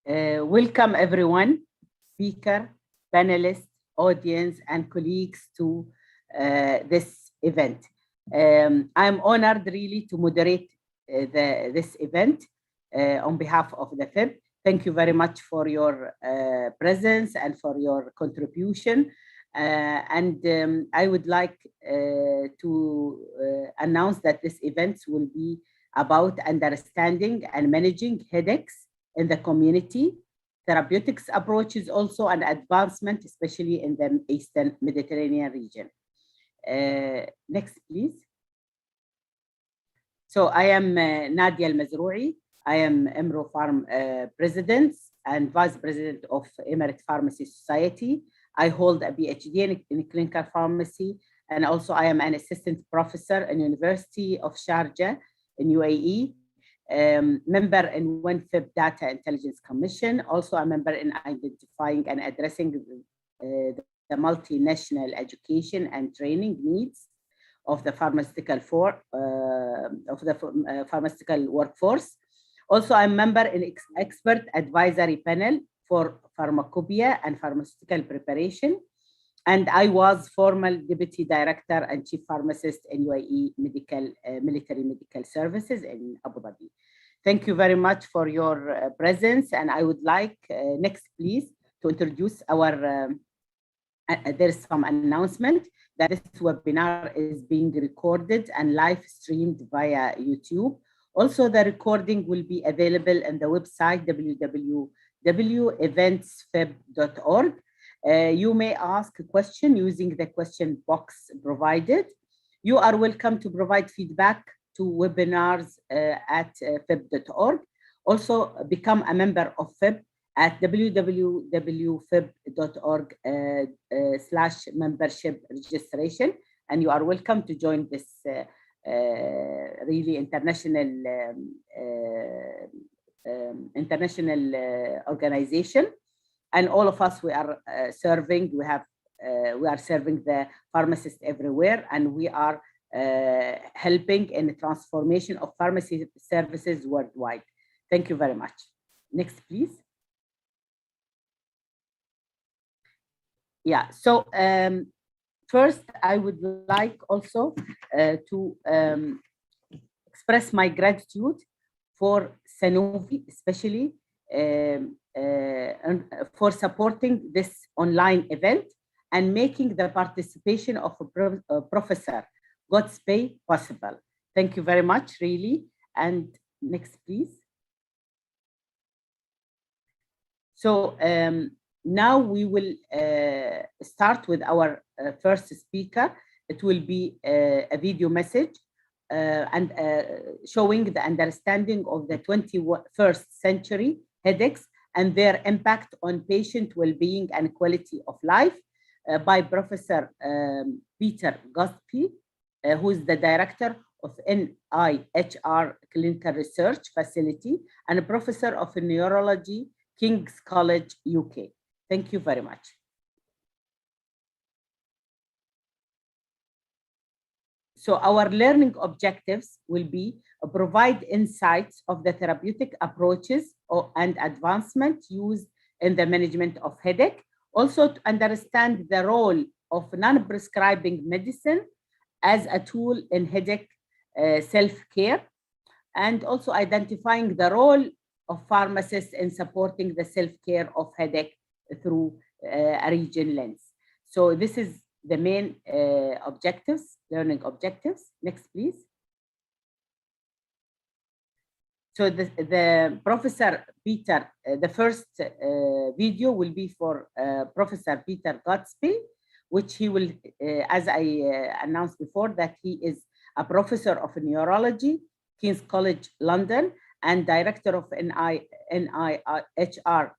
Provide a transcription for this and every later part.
Welcome everyone, speaker, panelists, audience, and colleagues to this event. I'm honored really to moderate this event on behalf of the FIB. Thank you very much for your presence and for your contribution. I would like to announce that this event will be about understanding and managing headaches in the community, therapeutics approaches also, and advancement, especially in the Eastern Mediterranean region. Next, please. So I am Nadia Al-Mazroui. I am Emro Farm President and Vice President of Emirate Pharmacy Society. I hold a PhD in clinical pharmacy, and also I am an assistant professor in University of Sharjah in UAE. Member in FIB Data Intelligence Commission, also a member in identifying and addressing the multinational education and training needs of the pharmaceutical pharmaceutical workforce. Also, I'm member in expert advisory panel for pharmacopoeia and pharmaceutical preparation. And I was former Deputy Director and Chief Pharmacist in UAE Military Medical Services in Abu Dhabi. Thank you very much for your presence. And I would like, next please, to introduce our, there's some announcement that this webinar is being recorded and live streamed via YouTube. Also, the recording will be available on the website www.eventsfib.org. You may ask a question using the question box provided. You are welcome to provide feedback to webinars at fib.org. Also, become a member of FIB at www.fib.org/membership registration. And you are welcome to join this really international organization. And all of us, we are serving. We are serving the pharmacists everywhere, and we are helping in the transformation of pharmacy services worldwide. Thank you very much. Next, please. Yeah. So first, I would like also to express my gratitude for Sanofi, especially. For supporting this online event and making the participation of Professor Gottsby possible. Thank you very much, really. And next, please. So now we will start with our first speaker. It will be a video message and showing the understanding of the 21st century headaches and their impact on patient well-being and quality of life by Professor Peter Gottsby, who is the director of NIHR Clinical Research Facility and a professor of neurology, King's College, UK. Thank you very much. So our learning objectives will be provide insights of the therapeutic approaches and advancement used in the management of headache. Also to understand the role of non-prescribing medicine as a tool in headache self-care, and also identifying the role of pharmacists in supporting the self-care of headache through a region lens. So this is the main objectives, learning objectives. Next, please. So the Professor Peter, the first video will be for Professor Peter Gottsby, which he will, as I announced before, that he is a professor of neurology, King's College London, and director of NIHR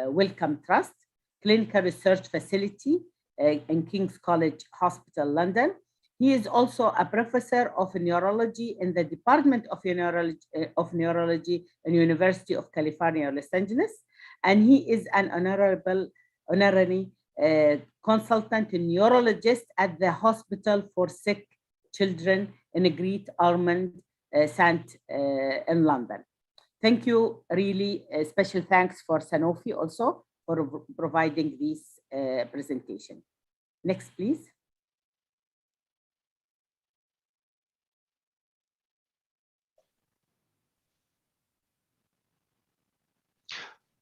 Wellcome Trust, Clinical Research Facility in King's College Hospital, London. He is also a professor of neurology in the Department of Neurology in University of California, Los Angeles. And he is an honorary consultant neurologist at the Hospital for Sick Children in Great Ormond, in London. Thank you, really. Special thanks for Sanofi also for providing this presentation. Next, please.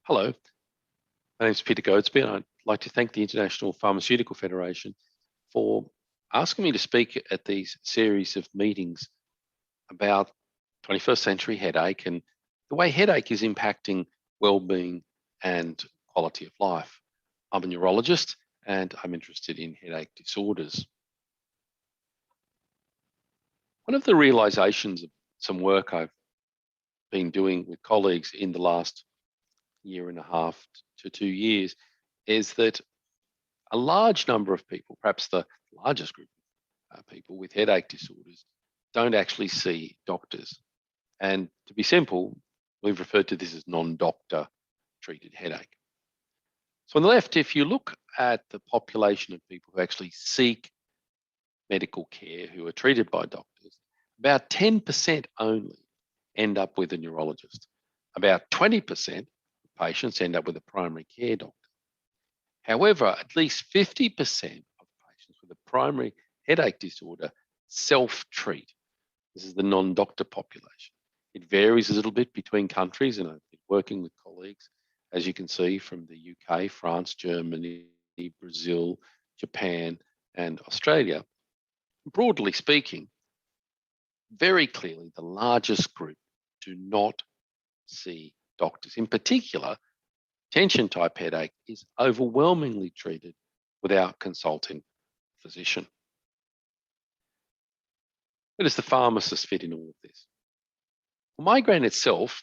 Hello, my name is Peter Gottsby, and I'd like to thank the International Pharmaceutical Federation for asking me to speak at these series of meetings about 21st century headache and the way headache is impacting well-being and quality of life. I'm a neurologist and I'm interested in headache disorders. One of the realizations of some work I've been doing with colleagues in the last year and a half to 2 years is that a large number of people, perhaps the largest group of people with headache disorders, don't actually see doctors. And to be simple, we've referred to this as non-doctor treated headache. So on the left, if you look at the population of people who actually seek medical care, who are treated by doctors, about 10% only end up with a neurologist. About 20% of patients end up with a primary care doctor. However, at least 50% of patients with a primary headache disorder self-treat. This is the non-doctor population. It varies a little bit between countries, and I've been working with colleagues, as you can see, from the UK, France, Germany, Brazil, Japan, and Australia. Broadly speaking, very clearly, the largest group do not see doctors. In particular, tension-type headache is overwhelmingly treated without consulting a physician. Where does the pharmacist fit in all of this? Well, migraine itself,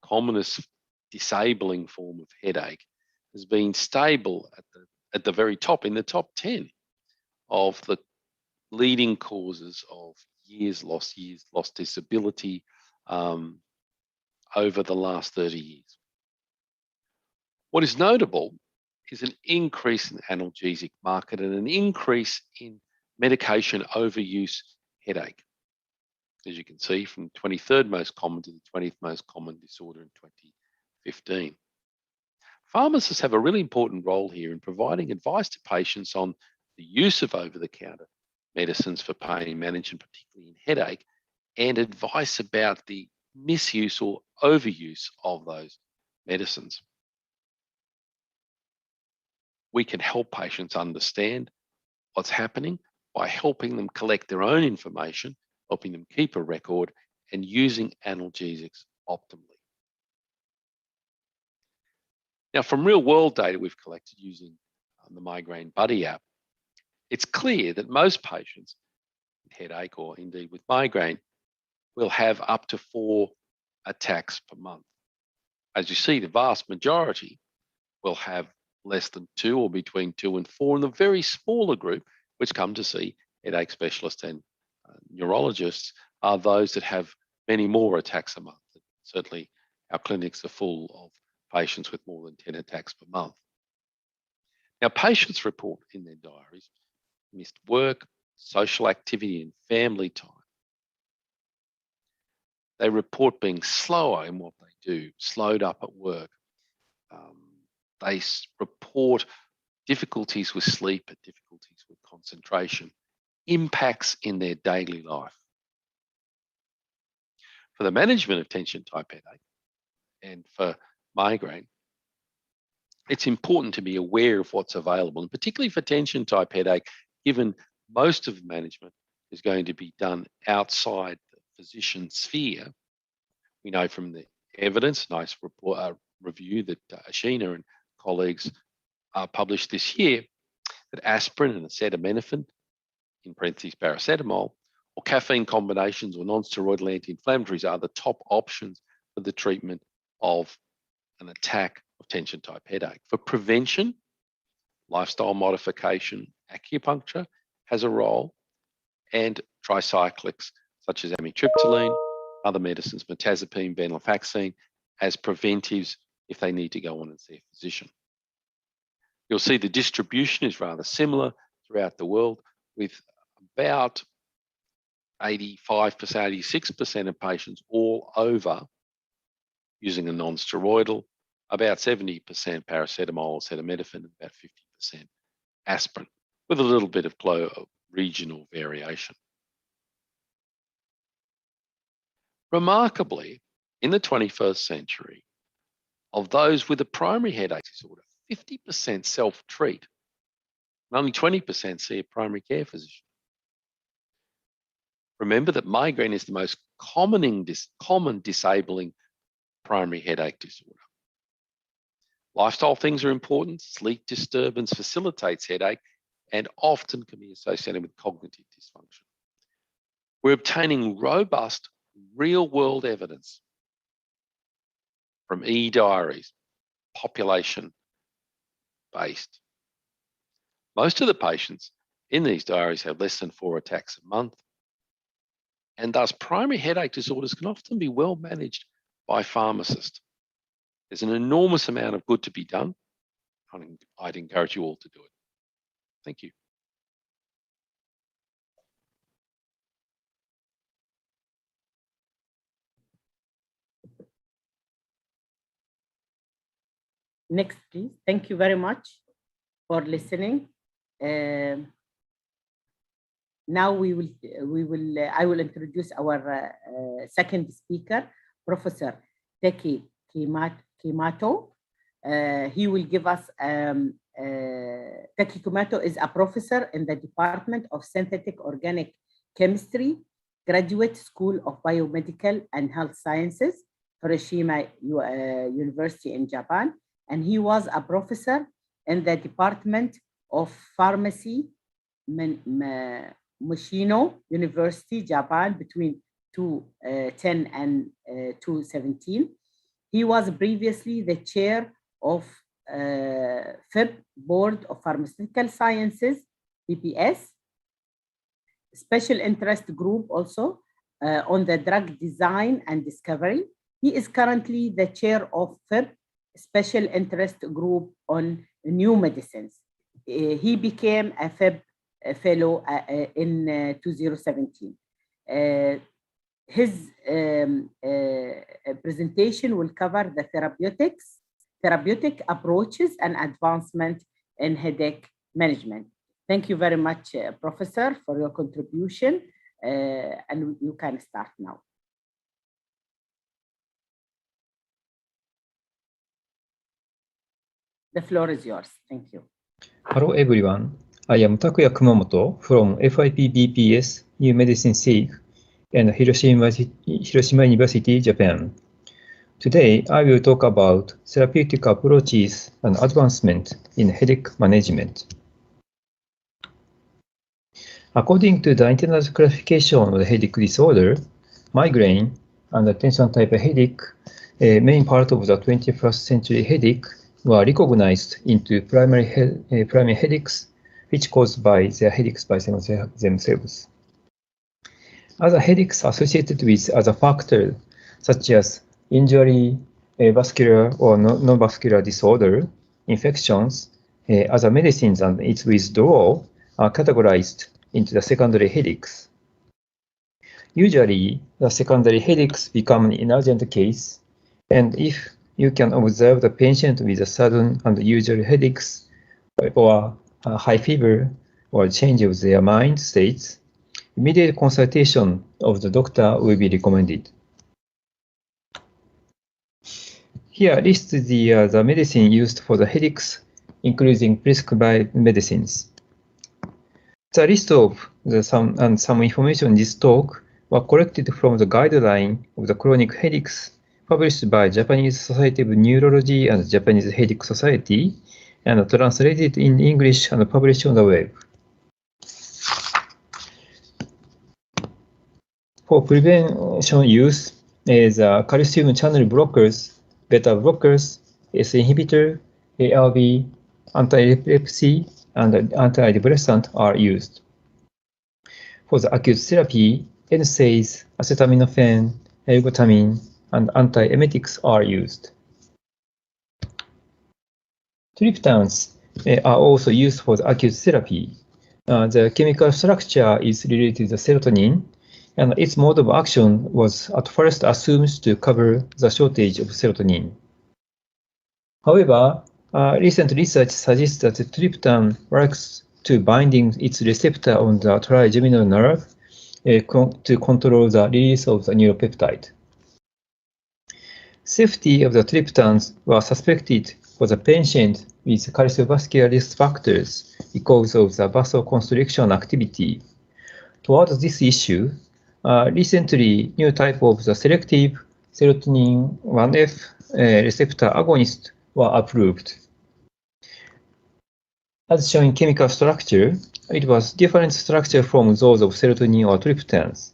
commonest disabling form of headache, has been stable at the very top, in the top 10 of the leading causes of years lost disability over the last 30 years. What is notable is an increase in the analgesic market and an increase in medication overuse headache, as you can see, from 23rd most common to the 20th most common disorder in 2015. Pharmacists have a really important role here in providing advice to patients on the use of over-the-counter medicines for pain management, particularly in headache, and advice about the misuse or overuse of those medicines. We can help patients understand what's happening by helping them collect their own information, helping them keep a record, and using analgesics optimally. Now, from real-world data we've collected using the Migraine Buddy app, it's clear that most patients with headache, or indeed with migraine, will have up to 4 attacks per month. As you see, the vast majority will have less than 2 or between 2 and 4, and the very smaller group, which come to see headache specialists and neurologists, are those that have many more attacks a month. Certainly, our clinics are full of patients with more than 10 attacks per month. Now, patients report in their diaries missed work, social activity, and family time. They report being slower in what they do, slowed up at work. They report difficulties with sleep and difficulties with concentration, impacts in their daily life. For the management of tension-type headache and for migraine, it's important to be aware of what's available, and particularly for tension-type headache, given most of the management is going to be done outside the physician sphere. We know from the evidence, nice report, review that Ashina and colleagues published this year, that aspirin and acetaminophen, in parentheses paracetamol, or caffeine combinations or non-steroidal anti-inflammatories are the top options for the treatment of an attack of tension-type headache. For prevention, lifestyle modification, acupuncture has a role, and tricyclics such as amitriptyline, other medicines, mirtazapine, venlafaxine, as preventives if they need to go on and see a physician. You'll see the distribution is rather similar throughout the world, with about 85%, 86% of patients all over using a non-steroidal, about 70% paracetamol, acetaminophen, about 50% aspirin, with a little bit of regional variation. Remarkably, in the 21st century, of those with a primary headache disorder, 50% self-treat, and only 20% see a primary care physician. Remember that migraine is the most common disabling primary headache disorder. Lifestyle things are important. Sleep disturbance facilitates headache and often can be associated with cognitive dysfunction. We're obtaining robust, real-world evidence from e-diaries, population-based. Most of the patients in these diaries have less than 4 attacks a month, and thus primary headache disorders can often be well managed by pharmacists. There's an enormous amount of good to be done. I'd encourage you all to do it. Thank you. Next, please. Thank you very much for listening. Now I will introduce our second speaker, Professor Takaki Makoto. He will give us, Takaki Makoto is a professor in the Department of Synthetic Organic Chemistry, Graduate School of Biomedical and Health Sciences, Hiroshima University in Japan. And he was a professor in the Department of Pharmacy, Mushino University, Japan, between 2010 and 2017. He was previously the chair of FIB, Board of Pharmaceutical Sciences, BPS, special interest group also on the drug design and discovery. He is currently the chair of FIB, special interest group on new medicines. He became a FIB fellow in 2017. His presentation will cover the therapeutic approaches and advancement in headache management. Thank you very much, Professor, for your contribution, and you can start now. The floor is yours. Thank you. Hello, everyone. I am Takuya Kumamoto from FIP BPS New Medicine SIG and Hiroshima University, Japan. Today, I will talk about therapeutic approaches and advancement in headache management. According to the International Classification of the Headache Disorder, migraine and attention type headache, a main part of the 21st century headache, were recognized into primary headaches, which caused by their headaches by themselves. Other headaches associated with other factors, such as injury, vascular or non-vascular disorder, infections, other medicines, and its withdrawal, are categorized into the secondary headaches. Usually, the secondary headaches become an urgent case, and if you can observe the patient with a sudden and usual headaches or a high fever or change of their mind states, immediate consultation of the doctor will be recommended. Here lists the medicine used for the headaches, including prescribed medicines. The list of some information in this talk were collected from the guideline of the chronic headaches published by Japanese Society of Neurology and Japanese Headache Society, and translated in English and published on the web. For prevention use, the calcium channel blockers, beta blockers, S inhibitor, ARB, anti-epilepsy, and antidepressant are used. For the acute therapy, NSAIDs, acetaminophen, ergotamine, and antiemetics are used. Triptans are also used for the acute therapy. The chemical structure is related to the serotonin, and its mode of action was at first assumed to cover the shortage of serotonin. However, recent research suggests that the triptan works to binding its receptor on the trigeminal nerve to control the release of the neuropeptide. Safety of the triptans was suspected for the patient with cardiovascular risk factors because of the vasoconstriction activity. Towards this issue, recently new type of the selective serotonin 1F receptor agonist were approved. As shown in chemical structure, it was different structure from those of serotonin or triptans,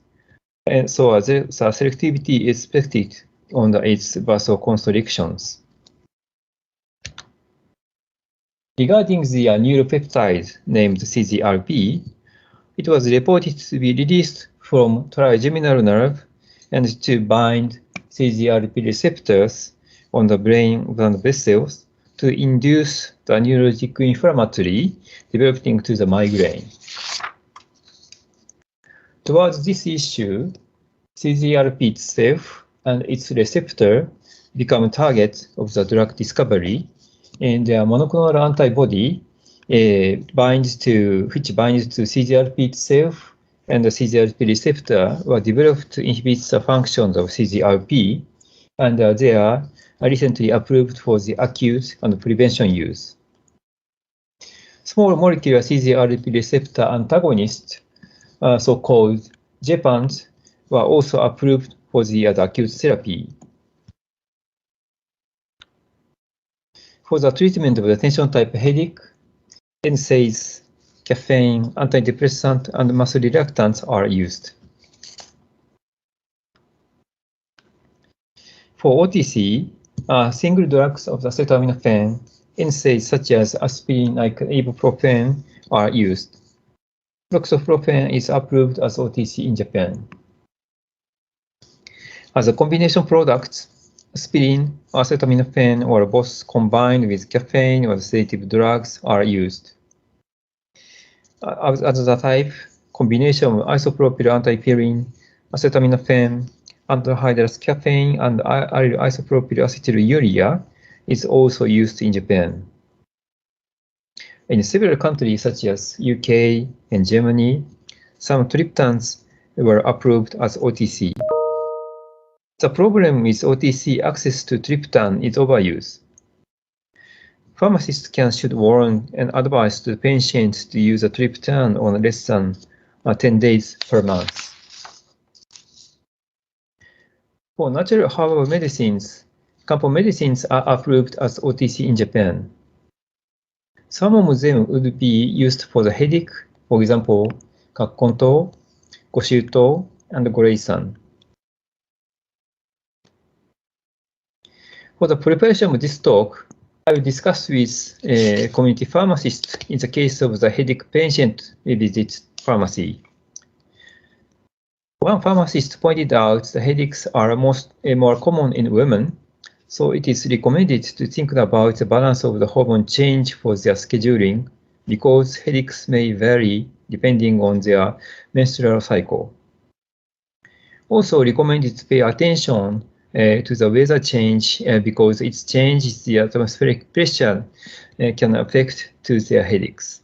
and so the selectivity is expected on its vasoconstrictions. Regarding the neuropeptide named CGRP, it was reported to be released from trigeminal nerve and to bind CGRP receptors on the brain blood vessels to induce the neurologic inflammatory developing to the migraine. Towards this issue, CGRP itself and its receptor become target of the drug discovery, and their monoclonal antibody which binds to CGRP itself and the CGRP receptor were developed to inhibit the functions of CGRP, and they are recently approved for the acute and prevention use. Small molecular CGRP receptor antagonists, so-called GEPANs, were also approved for the acute therapy. For the treatment of the tension-type headache, NSAIDs, caffeine, antidepressant, and muscle relaxants are used. For OTC, single drugs of the acetaminophen, NSAIDs such as aspirin like ibuprofen are used. Fluoxetine is approved as OTC in Japan. As a combination product, aspirin, acetaminophen, or both combined with caffeine or sedative drugs are used. As the type, combination of isopropyl antipyrin, acetaminophen, anhydrous caffeine, and isopropyl acetylurea is also used in Japan. In several countries such as UK and Germany, some triptans were approved as OTC. The problem with OTC access to triptan is overuse. Pharmacists should warn and advise the patient to use a triptan on less than 10 days per month. For natural herbal medicines, Kampo medicines are approved as OTC in Japan. Some of them would be used for the headache, for example, Kakkonto, Goshirto, and Goreisan. For the preparation of this talk, I will discuss with a community pharmacist in the case of the headache patient visits pharmacy. One pharmacist pointed out the headaches are more common in women, so it is recommended to think about the balance of the hormone change for their scheduling, because headaches may vary depending on their menstrual cycle. Also recommended to pay attention to the weather change because its change in the atmospheric pressure can affect to their headaches.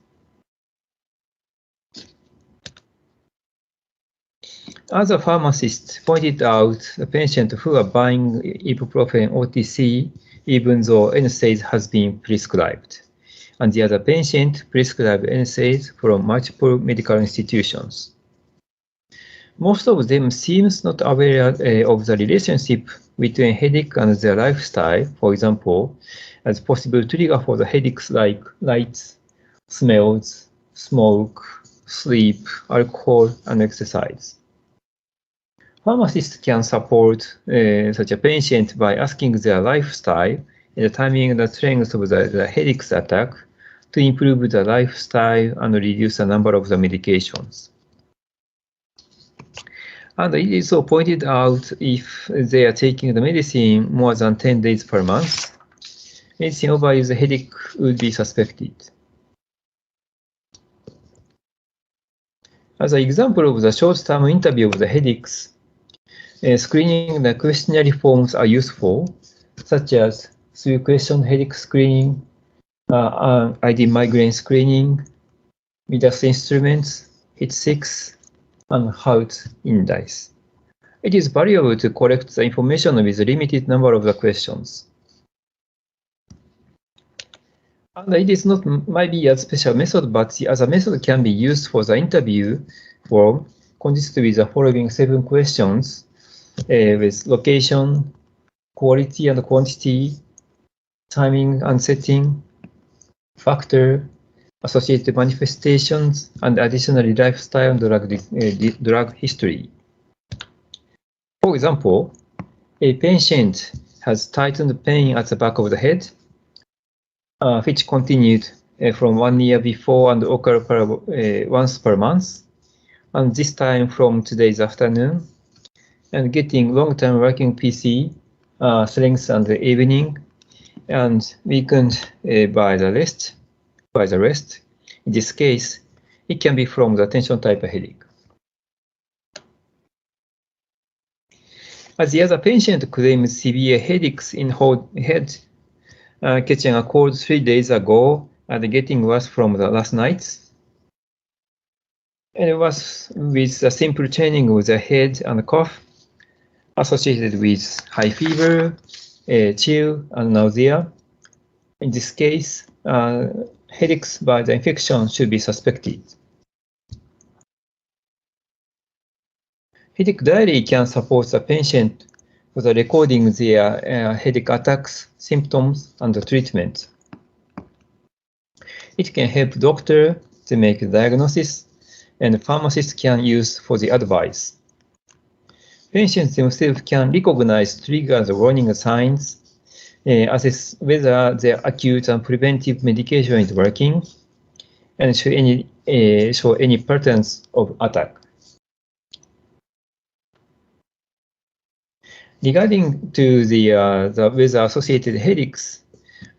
Other pharmacists pointed out the patients who are buying ibuprofen OTC even though NSAIDs has been prescribed, and the other patient prescribed NSAIDs from multiple medical institutions. Most of them seems not aware of the relationship between headache and their lifestyle, for example, as possible trigger for the headaches like lights, smells, smoke, sleep, alcohol, and exercise. Pharmacists can support such a patient by asking their lifestyle and the timing and the strength of the headache attack to improve the lifestyle and reduce the number of the medications. And it is also pointed out if they are taking the medicine more than 10 days per month, medicine overuse headache would be suspected. As an example of the short-term interview of the headaches, screening the questionnaire forms are useful, such as 3-question headache screening, ID migraine screening, Midas instruments, HIT6, and HOUT index. It is valuable to collect the information with a limited number of the questions. And it is not might be a special method, but the other method can be used for the interview form, consisting with the following 7 questions with location, quality and quantity, timing and setting, factor, associated manifestations, and additionally lifestyle and drug history. For example, a patient has tightened pain at the back of the head, which continued from 1 year before and occurred once per month, and this time from today's afternoon, and getting long-term working PC strength and the evening, and weakened by the rest. In this case, it can be from the tension type headache. As the other patient claims severe headaches in head, catching a cold 3 days ago and getting worse from the last night. And it was with a simple training of the head and cough associated with high fever, chill, and nausea. In this case, headaches by the infection should be suspected. Headache diary can support the patient with recording their headache attacks, symptoms, and treatment. It can help doctor to make a diagnosis, and pharmacists can use for the advice. Patients themselves can recognize triggers or warning signs, assess whether their acute and preventive medication is working, and show any patterns of attack. Regarding to the weather-associated headaches,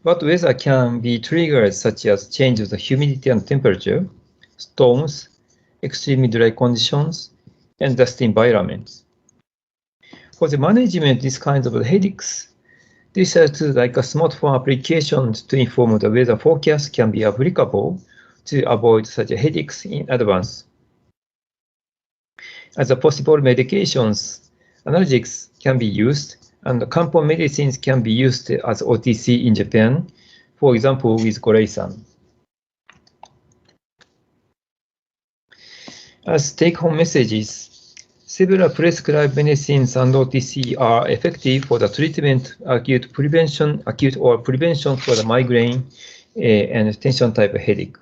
what weather can be triggers such as change of the humidity and temperature, storms, extremely dry conditions, and dust environments. For the management of these kinds of headaches, research like a smartphone application to inform the weather forecast can be applicable to avoid such headaches in advance. As a possible medications, analgesics can be used, and compound medicines can be used as OTC in Japan, for example, with Goreisan. As take-home messages, several prescribed medicines and OTC are effective for the treatment, acute or prevention for the migraine and tension type headache.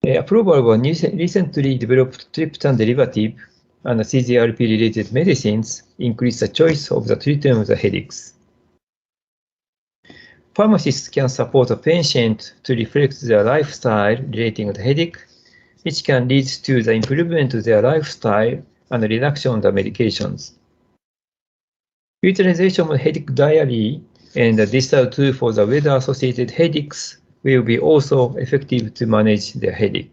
Approval of a recently developed triptan derivative and CGRP-related medicines increase the choice of the treatment of the headaches. Pharmacists can support a patient to reflect their lifestyle relating to the headache, which can lead to the improvement of their lifestyle and reduction of the medications. Utilization of headache diary and the digital tool for the weather-associated headaches will be also effective to manage the headache.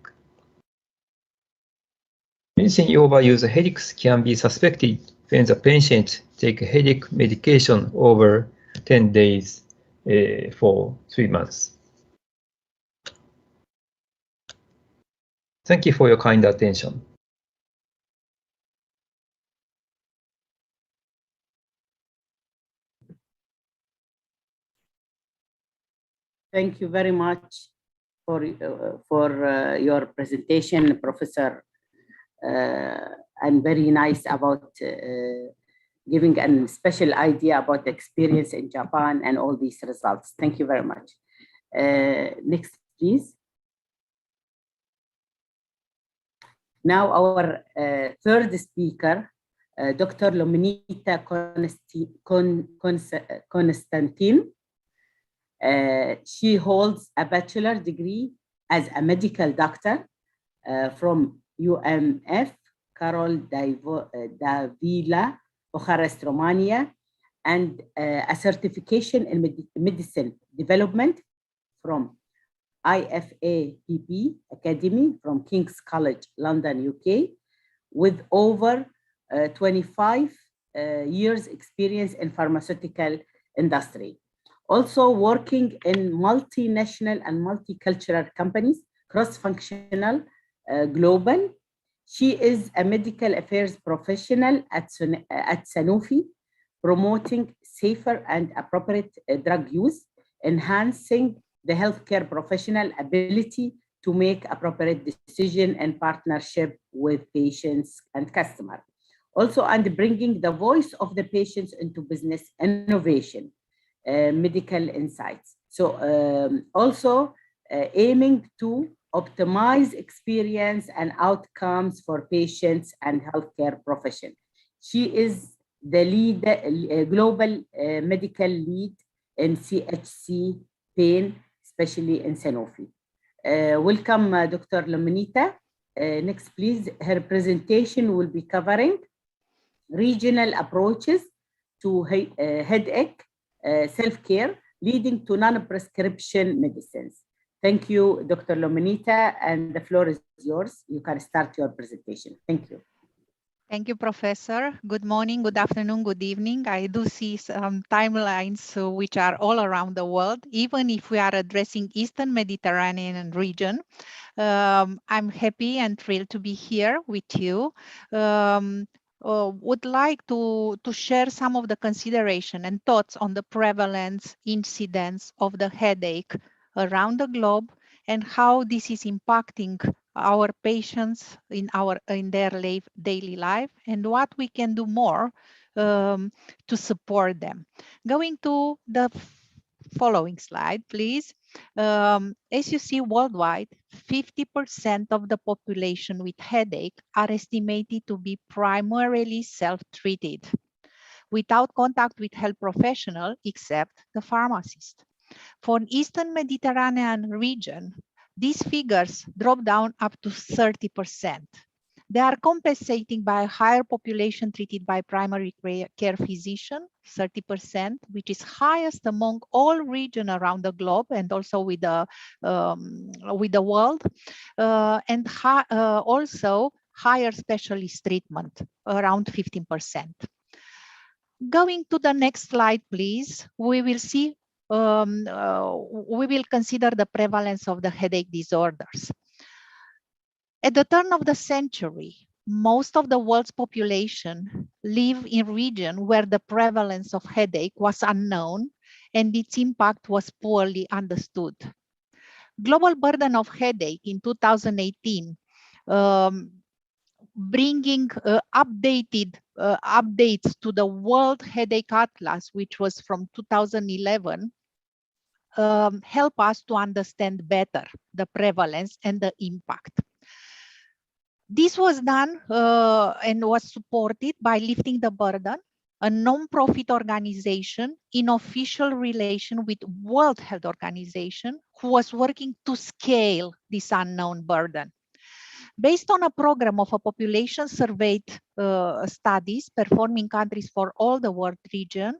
Medicine overuse headaches can be suspected when the patient takes headache medication over 10 days for 3 months. Thank you for your kind attention. Thank you very much for your presentation, Professor, and very nice about giving a special idea about the experience in Japan and all these results. Thank you very much. Next, please. Now our third speaker, Dr. Lominita Constantine. She holds a bachelor degree as a medical doctor from UMF, Carol Davila, Bucharest, Romania, and a certification in medicine development from IFAPP Academy from King's College, London, UK, with over 25 years experience in pharmaceutical industry. Also working in multinational and multicultural companies, cross-functional, global. She is a medical affairs professional at Sanofi, promoting safer and appropriate drug use, enhancing the healthcare professional ability to make appropriate decision and partnership with patients and customers. Also, and bringing the voice of the patients into business innovation, medical insights. So also aiming to optimize experience and outcomes for patients and healthcare profession. She is the lead, global medical lead in CHC pain, especially in Sanofi. Welcome, Dr. Lomenita. Next, please. Her presentation will be covering regional approaches to headache, self-care, leading to non-prescription medicines. Thank you, Dr. Lomenita, and the floor is yours. You can start your presentation. Thank you. Thank you, Professor. Good morning, good afternoon, good evening. I do see some timelines which are all around the world, even if we are addressing Eastern Mediterranean region. I'm happy and thrilled to be here with you. Would like to share some of the consideration and thoughts on the prevalence, incidence of the headache around the globe and how this is impacting our patients in their daily life and what we can do more to support them. Going to the following slide, please. As you see, worldwide, 50% of the population with headache are estimated to be primarily self-treated, without contact with health professional except the pharmacist. For Eastern Mediterranean region, these figures drop down up to 30%. They are compensating by a higher population treated by primary care physician, 30%, which is highest among all regions around the globe and also with the world, and also higher specialist treatment, around 15%. Going to the next slide, please, we will see we will consider the prevalence of the headache disorders. At the turn of the century, most of the world's population live in regions where the prevalence of headache was unknown and its impact was poorly understood. Global burden of headache in 2018, bringing updates to the World Headache Atlas, which was from 2011, help us to understand better the prevalence and the impact. This was done and was supported by Lifting the Burden, a non-profit organization in official relation with World Health Organization, who was working to scale this unknown burden. Based on a program of a population surveyed studies performed in countries for all the world region,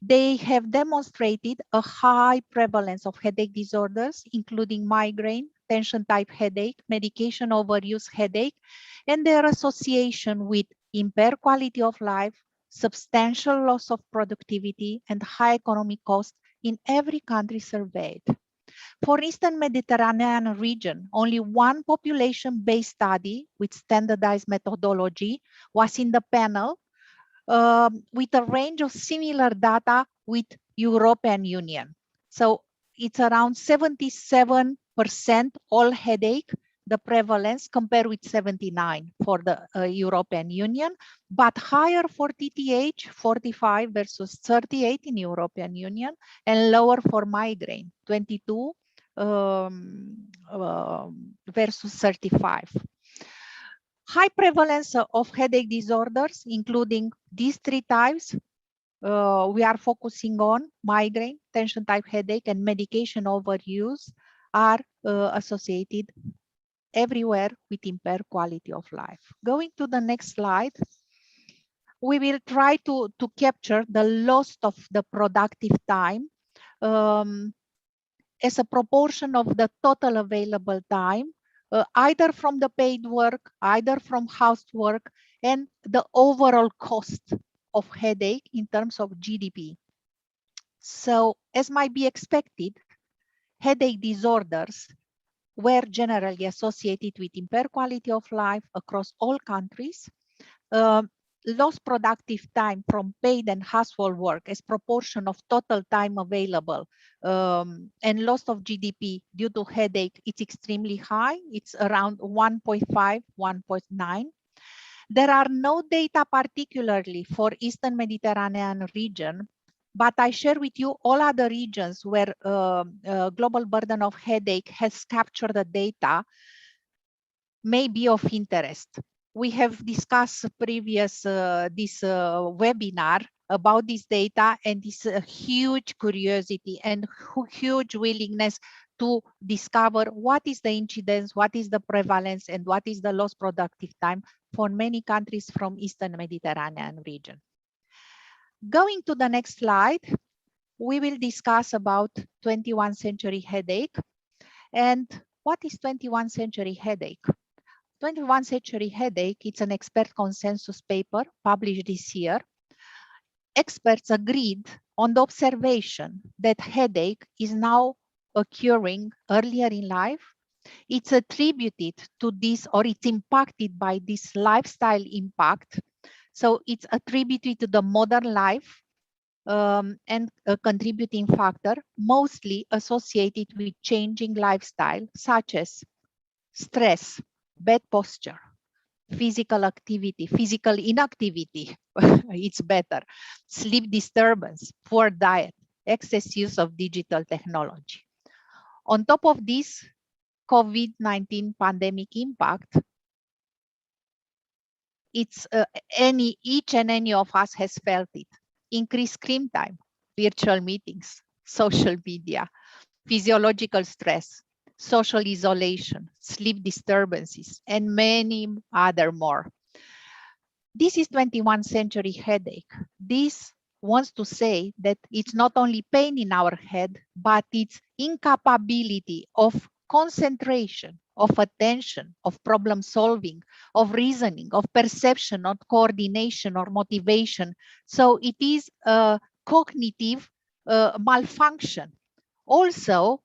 they have demonstrated a high prevalence of headache disorders, including migraine, tension type headache, medication overuse headache, and their association with impaired quality of life, substantial loss of productivity, and high economic cost in every country surveyed. For Eastern Mediterranean region, only one population-based study with standardized methodology was in the panel, with a range of similar data with European Union. So it's around 77% all headache, the prevalence, compared with 79 for the European Union, but higher for TTH, 45 versus 38 in European Union, and lower for migraine, 22 versus 35. High prevalence of headache disorders, including these three types. We are focusing on migraine, tension type headache, and medication overuse are associated everywhere with impaired quality of life. Going to the next slide, we will try to capture the loss of the productive time as a proportion of the total available time, either from the paid work, either from housework, and the overall cost of headache in terms of GDP. So, as might be expected, headache disorders were generally associated with impaired quality of life across all countries. Lost productive time from paid and household work as proportion of total time available, and loss of GDP due to headache, it's extremely high. It's around 1.5, 1.9. There are no data particularly for Eastern Mediterranean region, but I share with you all other regions where global burden of headache has captured the data may be of interest. We have discussed previous this webinar about this data, and this huge curiosity and huge willingness to discover what is the incidence, what is the prevalence, and what is the lost productive time for many countries from Eastern Mediterranean region. Going to the next slide, we will discuss about 21st century headache. And what is 21st century headache? 21st century headache, it's an expert consensus paper published this year. Experts agreed on the observation that headache is now occurring earlier in life. It's attributed to this, or it's impacted by this lifestyle impact. So it's attributed to the modern life and a contributing factor, mostly associated with changing lifestyle, such as stress, bad posture, physical activity, physical inactivity, it's better, sleep disturbance, poor diet, excess use of digital technology. On top of this, COVID-19 pandemic impact, it's each and any of us has felt it. Increased screen time, virtual meetings, social media, physiological stress, social isolation, sleep disturbances, and many other more. This is 21st century headache. This wants to say that it's not only pain in our head, but it's incapability of concentration, of attention, of problem solving, of reasoning, of perception, of coordination or motivation. So it is a cognitive malfunction. Also,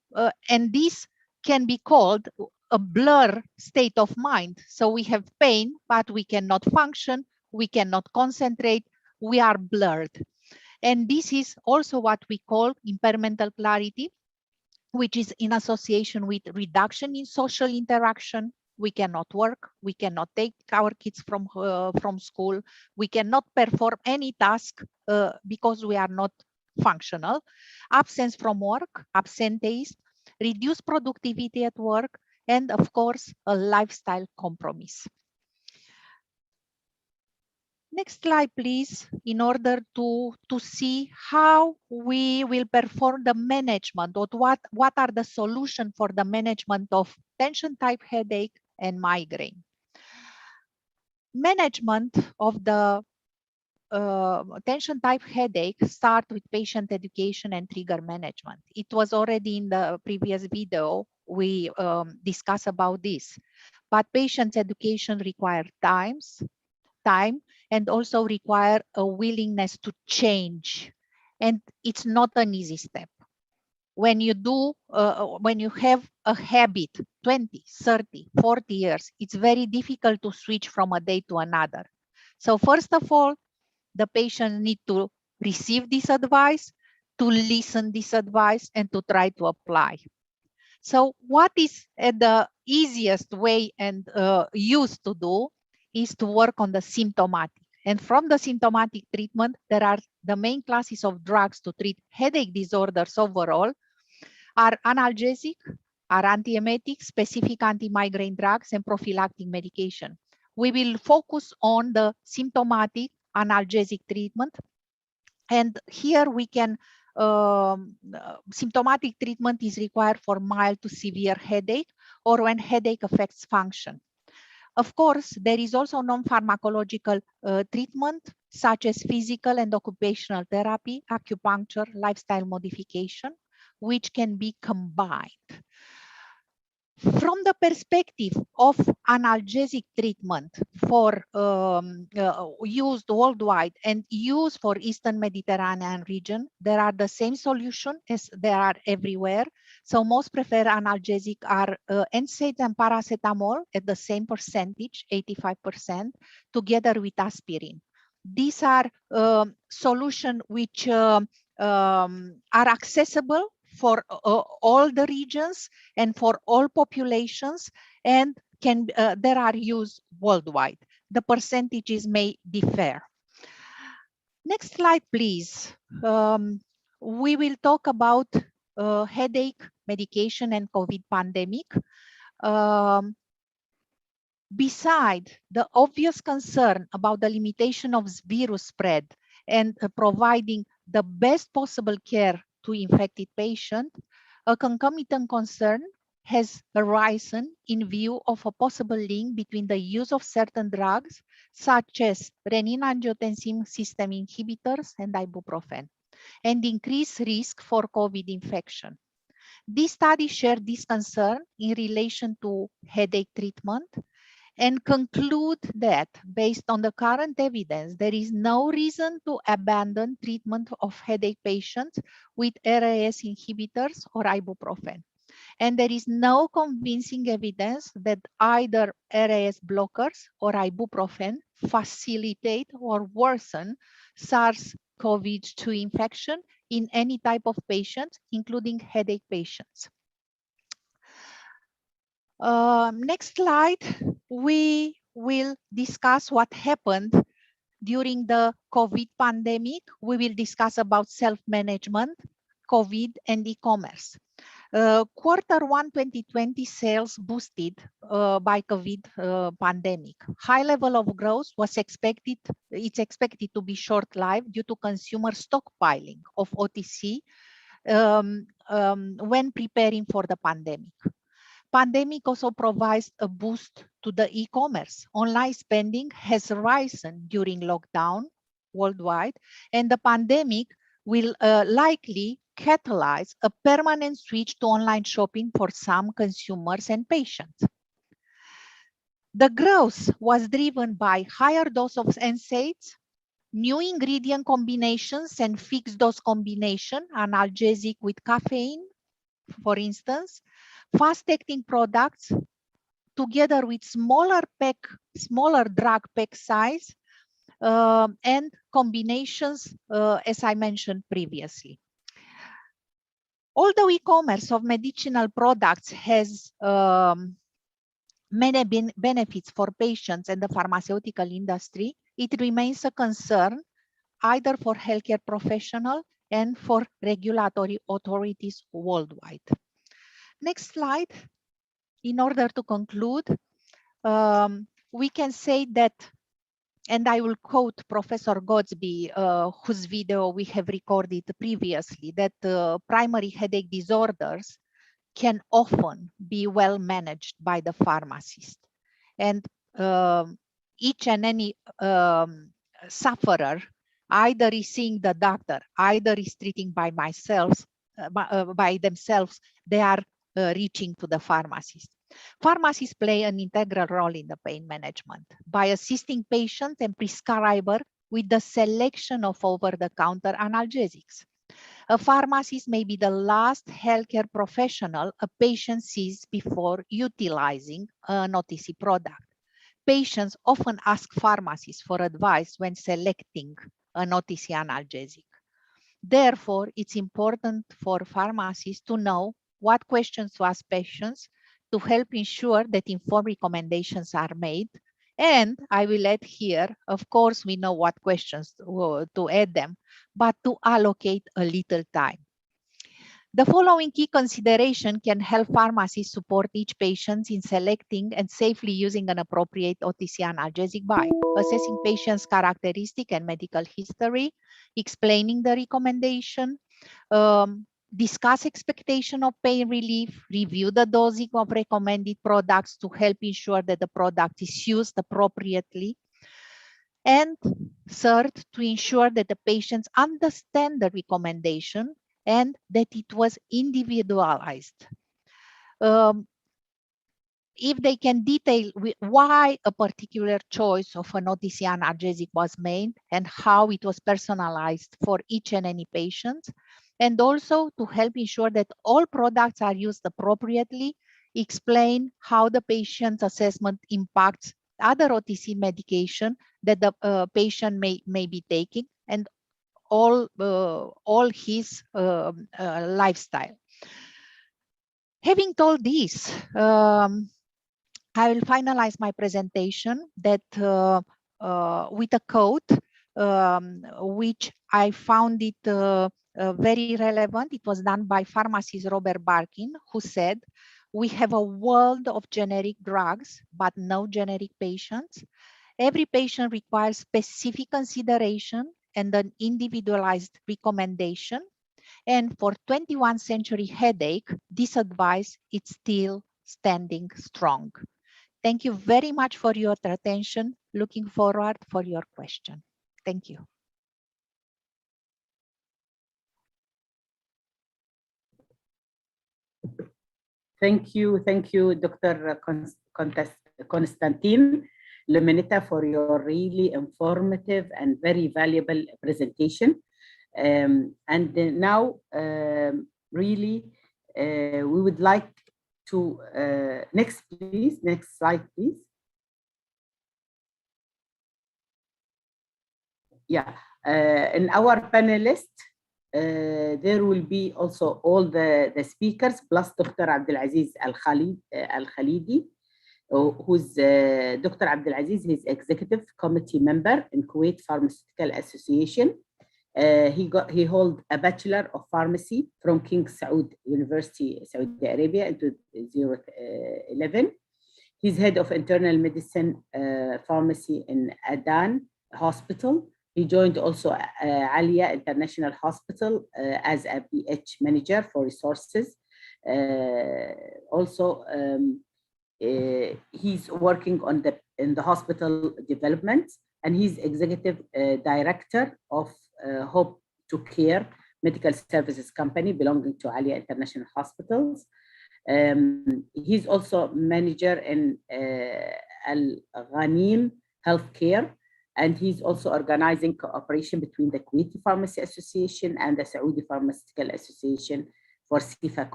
and this can be called a blur state of mind. So we have pain, but we cannot function, we cannot concentrate, we are blurred. And this is also what we call impairmental clarity, which is in association with reduction in social interaction. We cannot work, we cannot take our kids from school, we cannot perform any task because we are not functional. Absence from work, absenteeism, reduced productivity at work, and of course, a lifestyle compromise. Next slide, please, in order to see how we will perform the management, or what are the solutions for the management of tension type headache and migraine. Management of the tension type headache start with patient education and trigger management. It was already in the previous video, we discussed about this, but patient education requires time, and also require a willingness to change. And it's not an easy step. When you do, when you have a habit, 20, 30, 40 years, it's very difficult to switch from a day to another. So first of all, the patient need to receive this advice, to listen this advice, and to try to apply. So what is the easiest way and used to do is to work on the symptomatic. And from the symptomatic treatment, there are the main classes of drugs to treat headache disorders overall are analgesic, are antiemetic, specific anti-migraine drugs, and prophylactic medication. We will focus on the symptomatic analgesic treatment. And here we can, symptomatic treatment is required for mild to severe headache or when headache affects function. Of course, there is also non-pharmacological treatment such as physical and occupational therapy, acupuncture, lifestyle modification. which can be combined. From the perspective of analgesic treatment for used worldwide and used for Eastern Mediterranean region, there are the same solution as there are everywhere. So most preferred analgesic are NSAIDs and paracetamol at the same percentage, 85%, together with aspirin. These are solutions which are accessible for all the regions and for all populations, and can there are used worldwide. The percentages may differ. Next slide, please. We will talk about headache medication and COVID pandemic. Beside the obvious concern about the limitation of virus spread and providing the best possible care to infected patient, a concomitant concern has arisen in view of a possible link between the use of certain drugs, such as renin-angiotensin system inhibitors and ibuprofen, and increased risk for COVID infection. This study shared this concern in relation to headache treatment and conclude that based on the current evidence, there is no reason to abandon treatment of headache patients with RAS inhibitors or ibuprofen. And there is no convincing evidence that either RAS blockers or ibuprofen facilitate or worsen SARS-CoV-2 infection in any type of patients, including headache patients. Next slide, we will discuss what happened during the COVID pandemic. We will discuss about self-management, COVID, and e-commerce. Q1 2020 sales boosted by COVID pandemic. High level of growth was expected. It's expected to be short-lived due to consumer stockpiling of OTC when preparing for the pandemic. Pandemic also provides a boost to the e-commerce. Online spending has risen during lockdown worldwide, and the pandemic will likely catalyze a permanent switch to online shopping for some consumers and patients. The growth was driven by higher dose of NSAIDs, new ingredient combinations and fixed dose combination, analgesic with caffeine, for instance, fast-acting products together with smaller drug pack size and combinations, as I mentioned previously. Although e-commerce of medicinal products has many benefits for patients and the pharmaceutical industry, it remains a concern either for healthcare professionals and for regulatory authorities worldwide. Next slide. In order to conclude, we can say that, and I will quote Professor Gottsby, whose video we have recorded previously, that primary headache disorders can often be well managed by the pharmacist. And each and any sufferer either is seeing the doctor, either is treating by themselves, they are reaching to the pharmacist. Pharmacists play an integral role in the pain management by assisting patients and prescriber with the selection of over-the-counter analgesics. A pharmacist may be the last healthcare professional a patient sees before utilizing an OTC product. Patients often ask pharmacists for advice when selecting an OTC analgesic. Therefore, it's important for pharmacists to know what questions to ask patients to help ensure that informed recommendations are made. And I will add here, of course, we know what questions to add them, but to allocate a little time. The following key consideration can help pharmacists support each patient in selecting and safely using an appropriate OTC analgesic by assessing patient's characteristic and medical history, explaining the recommendation, discuss expectation of pain relief, review the dosing of recommended products to help ensure that the product is used appropriately. And third, to ensure that the patients understand the recommendation and that it was individualized. If they can detail why a particular choice of an OTC analgesic was made and how it was personalized for each and any patient, and also to help ensure that all products are used appropriately, explain how the patient's assessment impacts other OTC medication that the patient may be taking, and all his lifestyle. Having told this, I will finalize my presentation that with a quote, which I found it very relevant. It was done by pharmacist Robert Barkin, who said, "We have a world of generic drugs, but no generic patients. Every patient requires specific consideration and an individualized recommendation. And for 21st century headache, this advice is still standing strong." Thank you very much for your attention. Looking forward for your question. Thank you. Thank you, Dr. Constantine Luminita, for your really informative and very valuable presentation. Now, really, we would like to, next slide, please. Yeah, in our panelists, there will be also all the speakers plus Dr. Abdulaziz Al-Khalidi, who's Dr. Abdulaziz, he's executive committee member in Kuwait Pharmaceutical Association. He holds a Bachelor of Pharmacy from King Saud University, Saudi Arabia in 2011. He's head of internal medicine pharmacy in Adan Hospital. He joined also Alia International Hospital as a PH manager for resources. He's working on in the hospital development, and he's executive director of Hope to Care medical services company belonging to Alia International Hospitals. He's also manager in Al Ghanim Healthcare, and he's also organizing cooperation between the Kuwaiti Pharmacy Association and the Saudi Pharmaceutical Association for SIFA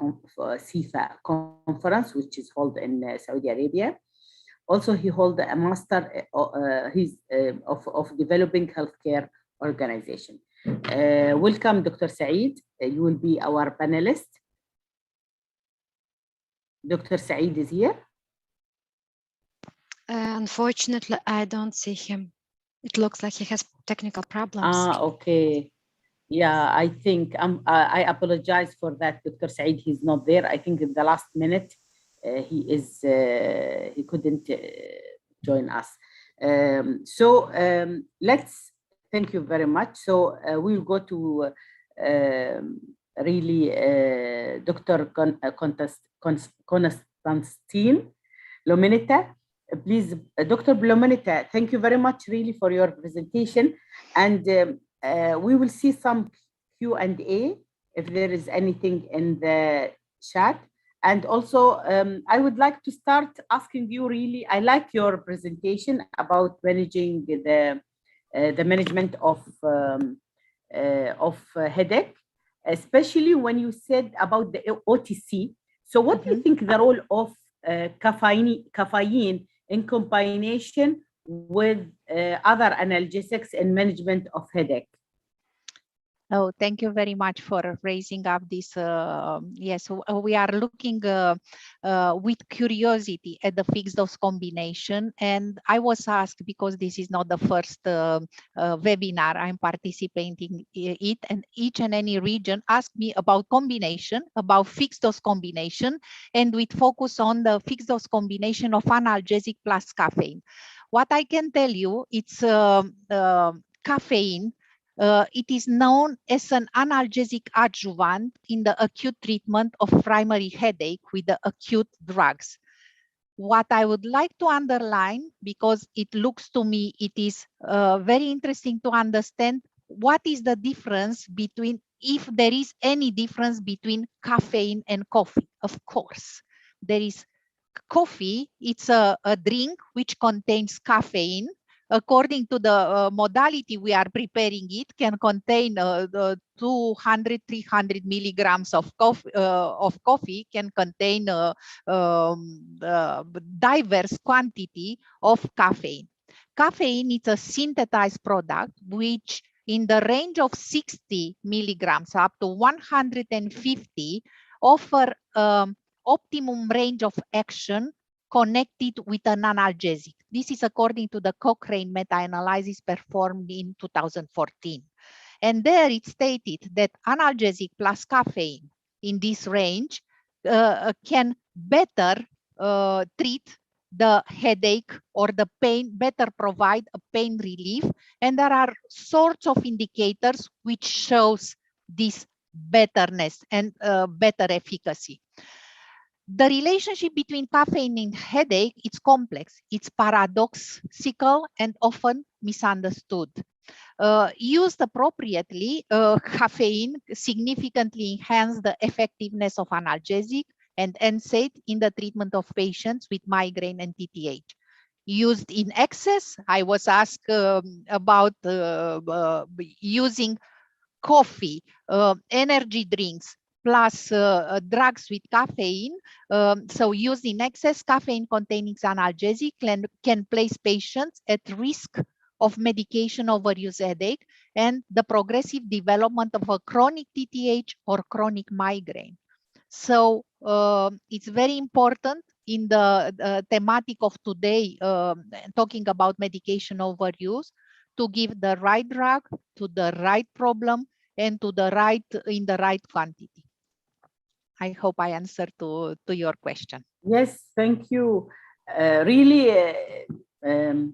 conference, which is held in Saudi Arabia. Also, he holds a master of developing healthcare organization. Welcome, Dr. Saeed. You will be our panelist. Dr. Saeed is here. Unfortunately, I don't see him. It looks like he has technical problems. Okay. Yeah, I think I apologize for that, Dr. Saeed. He's not there. I think in the last minute he couldn't join us. Let's thank you very much. So we'll go to really Dr. Constantine Luminita. Please, Dr. Luminita, thank you very much really for your presentation. And we will see some Q&A if there is anything in the chat. And also, I would like to start asking you really, I like your presentation about managing the management of headache, especially when you said about the OTC. So what do you think the role of caffeine in combination with other analgesics in management of headache? Oh, thank you very much for raising up this. Yes, we are looking with curiosity at the fixed dose combination. And I was asked, because this is not the first webinar I'm participating in it, and each and any region asked me about combination, about fixed dose combination, and with focus on the fixed dose combination of analgesic plus caffeine. What I can tell you, it's caffeine. It is known as an analgesic adjuvant in the acute treatment of primary headache with the acute drugs. What I would like to underline, because it looks to me, it is very interesting to understand what is the difference between if there is any difference between caffeine and coffee. Of course, there is. Coffee, it's a drink which contains caffeine. According to the modality we are preparing, it can contain 200, 300 milligrams of coffee, can contain diverse quantity of caffeine. Caffeine is a synthesized product which in the range of 60 milligrams up to 150 offer optimum range of action connected with an analgesic. This is according to the Cochrane meta-analysis performed in 2014. And there it stated that analgesic plus caffeine in this range can better treat the headache or the pain, better provide a pain relief. And there are sorts of indicators which shows this betterness and better efficacy. The relationship between caffeine and headache is complex. It's paradoxical and often misunderstood. Used appropriately, caffeine significantly enhances the effectiveness of analgesic and NSAID in the treatment of patients with migraine and TTH. Used in excess, I was asked about using coffee, energy drinks, plus drugs with caffeine. So used in excess, caffeine-containing analgesic can place patients at risk of medication overuse headache and the progressive development of a chronic TTH or chronic migraine. So it's very important in the thematic of today, talking about medication overuse, to give the right drug to the right problem and to the right in the right quantity. I hope I answered to your question. Yes, thank you. Really,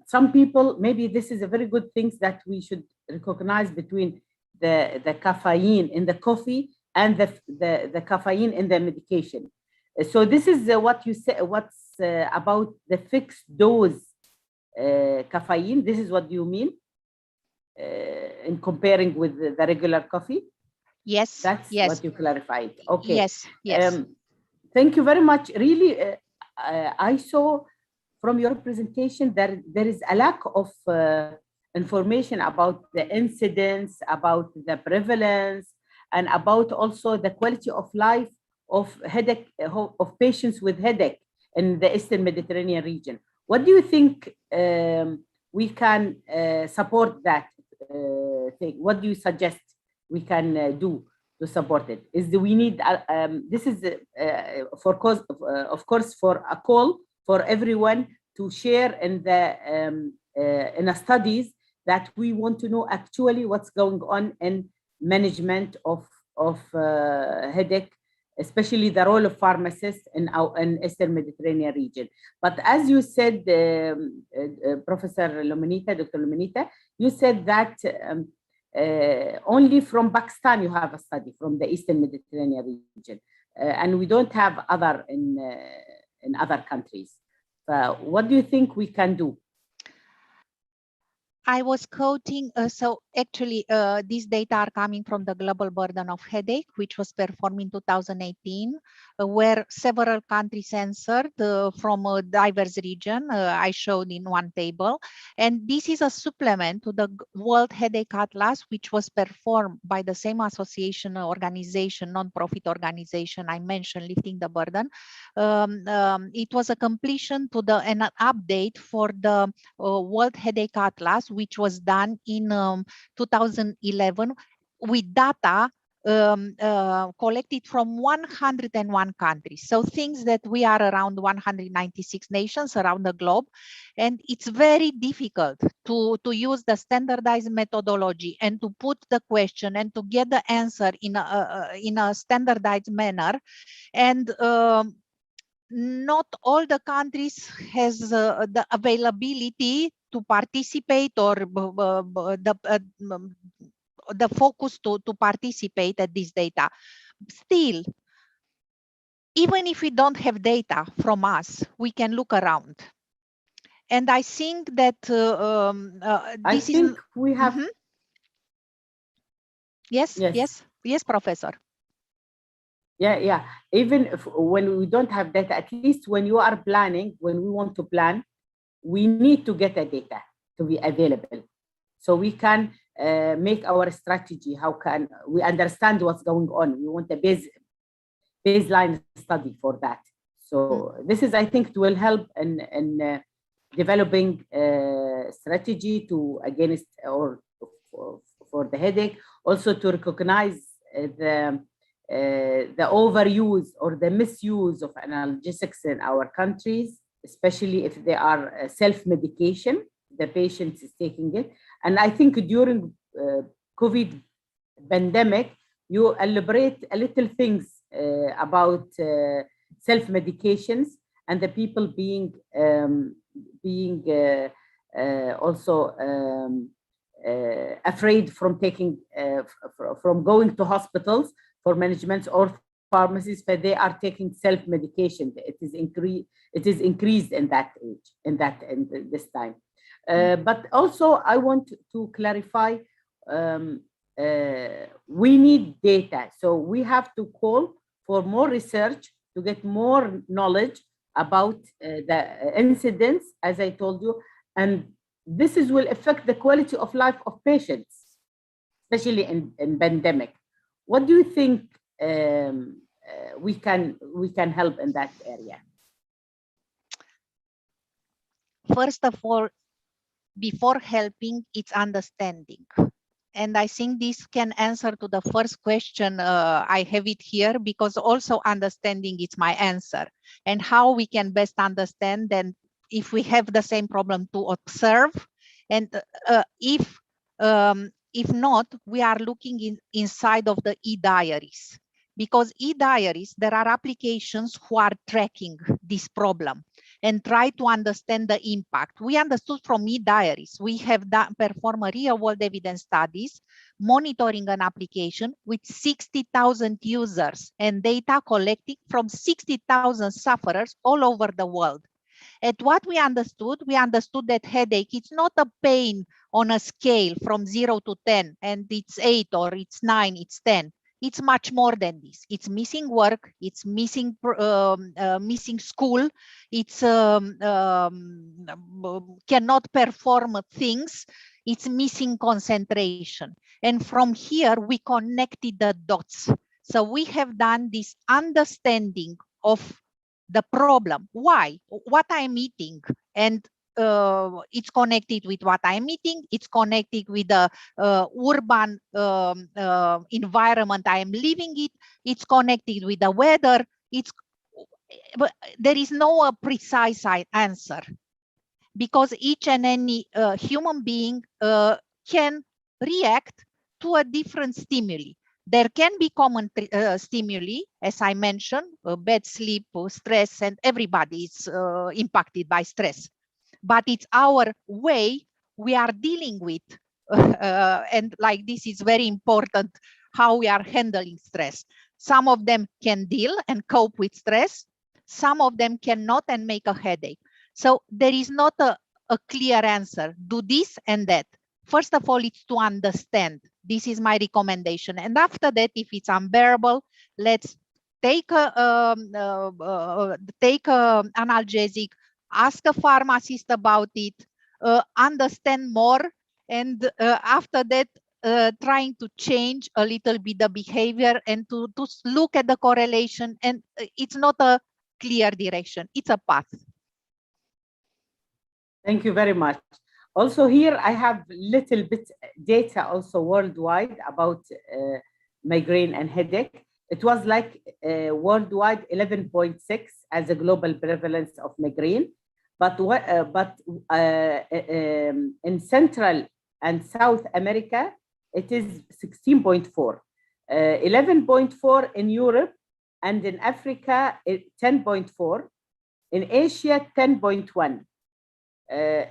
some people, maybe this is a very good thing that we should recognize between the caffeine in the coffee and the caffeine in the medication. So this is what you say, what's about the fixed dose caffeine. This is what you mean in comparing with the regular coffee? Yes. That's what you clarified. Okay. Yes. Yes. Thank you very much. Really, I saw from your presentation that there is a lack of information about the incidence, about the prevalence, and about also the quality of life of headache, of patients with headache in the Eastern Mediterranean region. What do you think we can support that thing? What do you suggest we can do to support it? Do we need, this is of course for a call for everyone to share in the studies that we want to know actually what's going on in management of headache, especially the role of pharmacists in Eastern Mediterranean region. But as you said, Professor Luminita, Dr. Luminita, you said that only from Pakistan you have a study from the Eastern Mediterranean region, and we don't have other in other countries. What do you think we can do? I was quoting, so actually these data are coming from the Global Burden of Headache, which was performed in 2018, where several countries answered from a diverse region, I showed in one table. And this is a supplement to the World Headache Atlas, which was performed by the same association, organization, non-profit organization I mentioned, Lifting the Burden. It was a completion to an update for the World Headache Atlas, which was done in 2011 with data collected from 101 countries. So things that we are around 196 nations around the globe. And it's very difficult to use the standardized methodology and to put the question and to get the answer in a standardized manner. And not all the countries has the availability to participate or the focus to participate at this data. Still, even if we don't have data from us, we can look around. And I think that I think we have. Yes. Yes, Professor. Yeah. Even if, when we don't have data, at least when you are planning, when we want to plan, we need to get the data to be available. So we can make our strategy. How can we understand what's going on? We want a baseline study for that. So this is, I think, it will help in developing strategy to against or for the headache. Also to recognize the overuse or the misuse of analgesics in our countries, especially if they are self-medication, the patient is taking it. And I think during COVID pandemic, you elaborate a little things about self-medications and the people being also afraid from taking from going to hospitals for management or pharmacies, but they are taking self-medication. It is increased in that age, in this time. But also I want to clarify, we need data. So we have to call for more research to get more knowledge about the incidents, as I told you, and this will affect the quality of life of patients, especially in pandemic. What do you think we can help in that area? First of all, before helping, it's understanding. And I think this can answer to the first question. I have it here because also understanding is my answer. And how we can best understand, then if we have the same problem, to observe. And if not, we are looking inside of the e-diaries. Because e-diaries, there are applications who are tracking this problem and try to understand the impact. We understood from e-diaries. We have performed a real-world evidence studies monitoring an application with 60,000 users and data collected from 60,000 sufferers all over the world. And what we understood that headache, it's not a pain on a scale from 0 to 10, and it's 8 or it's 9, it's 10. It's much more than this. It's missing work. It's missing school. It's cannot perform things. It's missing concentration. And from here, we connected the dots. So we have done this understanding of the problem. Why? What I'm eating, and it's connected with what I'm eating. It's connected with the urban environment I am living in. It's connected with the weather. But there is no precise answer, because each and any human being can react to a different stimuli. There can be common stimuli, as I mentioned, bad sleep, stress, and everybody is impacted by stress. But it's our way we are dealing with. And like this is very important, how we are handling stress. Some of them can deal and cope with stress. Some of them cannot and make a headache. So there is not a clear answer. Do this and that. First of all, it's to understand. This is my recommendation. And after that, if it's unbearable, let's take analgesic, ask a pharmacist about it, understand more, and after that, trying to change a little bit the behavior and to look at the correlation. And it's not a clear direction, it's a path. Thank you very much. Also here, I have little bit data also worldwide about migraine and headache. It was like worldwide 11.6 as a global prevalence of migraine. But in Central and South America, it is 16.4, 11.4 in Europe, and in Africa, 10.4, in Asia, 10.1,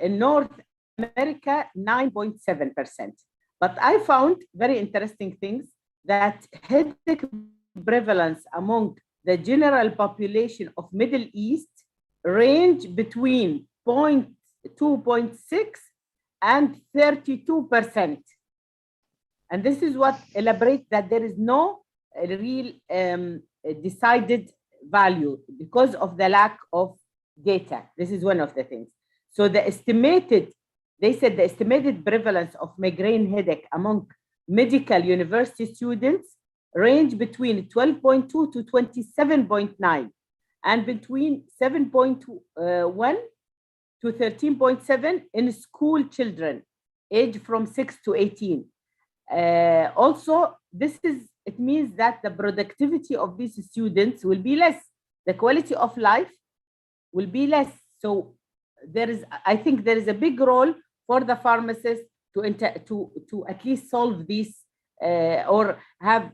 in North America, 9.7%. But I found very interesting things, that headache prevalence among the general population of Middle East range between 2.6 and 32%. And this is what elaborates that there is no real decided value because of the lack of data. This is one of the things. So they said the estimated prevalence of migraine headache among medical university students range between 12.2 to 27.9 and between 7.1 to 13.7 in school children aged from 6 to 18. Also, it means that the productivity of these students will be less. The quality of life will be less. So I think there is a big role for the pharmacists to at least solve this or have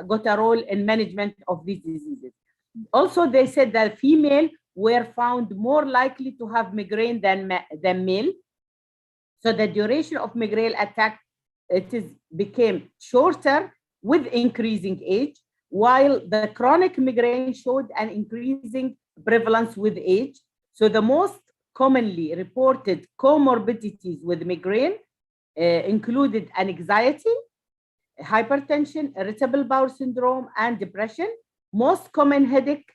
got a role in management of these diseases. Also, they said that female were found more likely to have migraine than male. So the duration of migraine attack became shorter with increasing age, while the chronic migraine showed an increasing prevalence with age. So the most commonly reported comorbidities with migraine included anxiety, hypertension, irritable bowel syndrome, and depression. Most common headache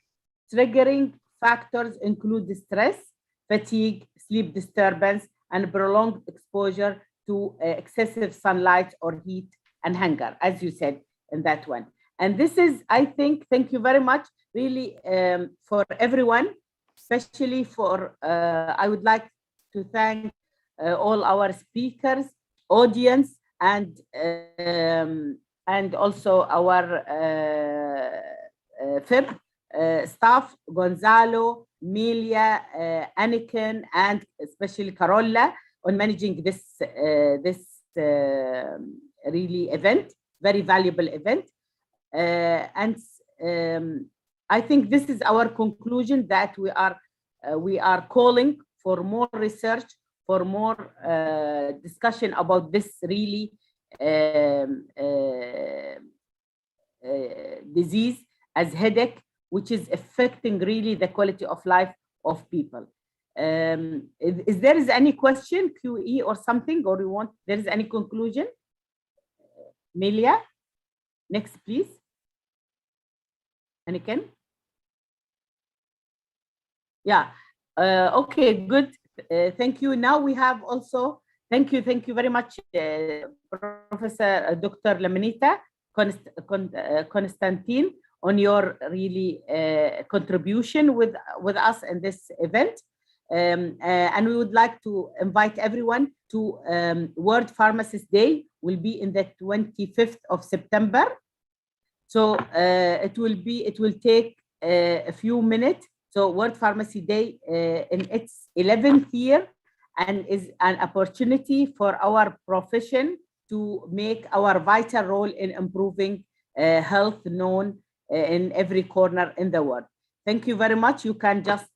triggering factors include stress, fatigue, sleep disturbance, and prolonged exposure to excessive sunlight or heat and hunger, as you said in that one. And this is, I think, thank you very much, really, for everyone, especially for, I would like to thank all our speakers, audience, and also our FIB staff, Gonzalo, Milia, Aniken, and especially Carola on managing this really event, very valuable event. And I think this is our conclusion, that we are calling for more research, for more discussion about this really disease as headache, which is affecting really the quality of life of people. Is there any question, QE or something, or there is any conclusion? Melia, next, please. Aniken? Yeah, okay, good. Thank you. Now we have also, thank you very much, Professor Dr. Lamanita Constantine, on your really contribution with us in this event. And we would like to invite everyone to World Pharmacist Day, will be in the 25th of September. So it will take a few minutes. So World Pharmacy Day in its 11th year, and is an opportunity for our profession to make our vital role in improving health known in every corner in the world. Thank you very much. You can just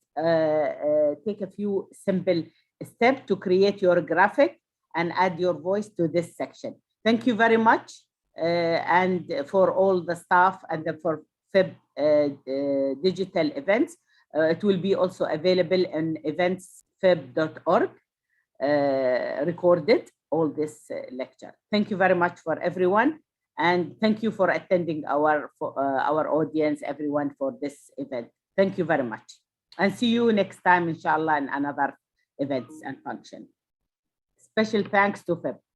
take a few simple steps to create your graphic and add your voice to this section. Thank you very much. And for all the staff and for FIB digital events. It will be also available in eventsfib.org, recorded, all this lecture. Thank you very much for everyone. And thank you for attending our audience, everyone, for this event. Thank you very much. And see you next time, inshallah, in another events and function. Special thanks to FIB.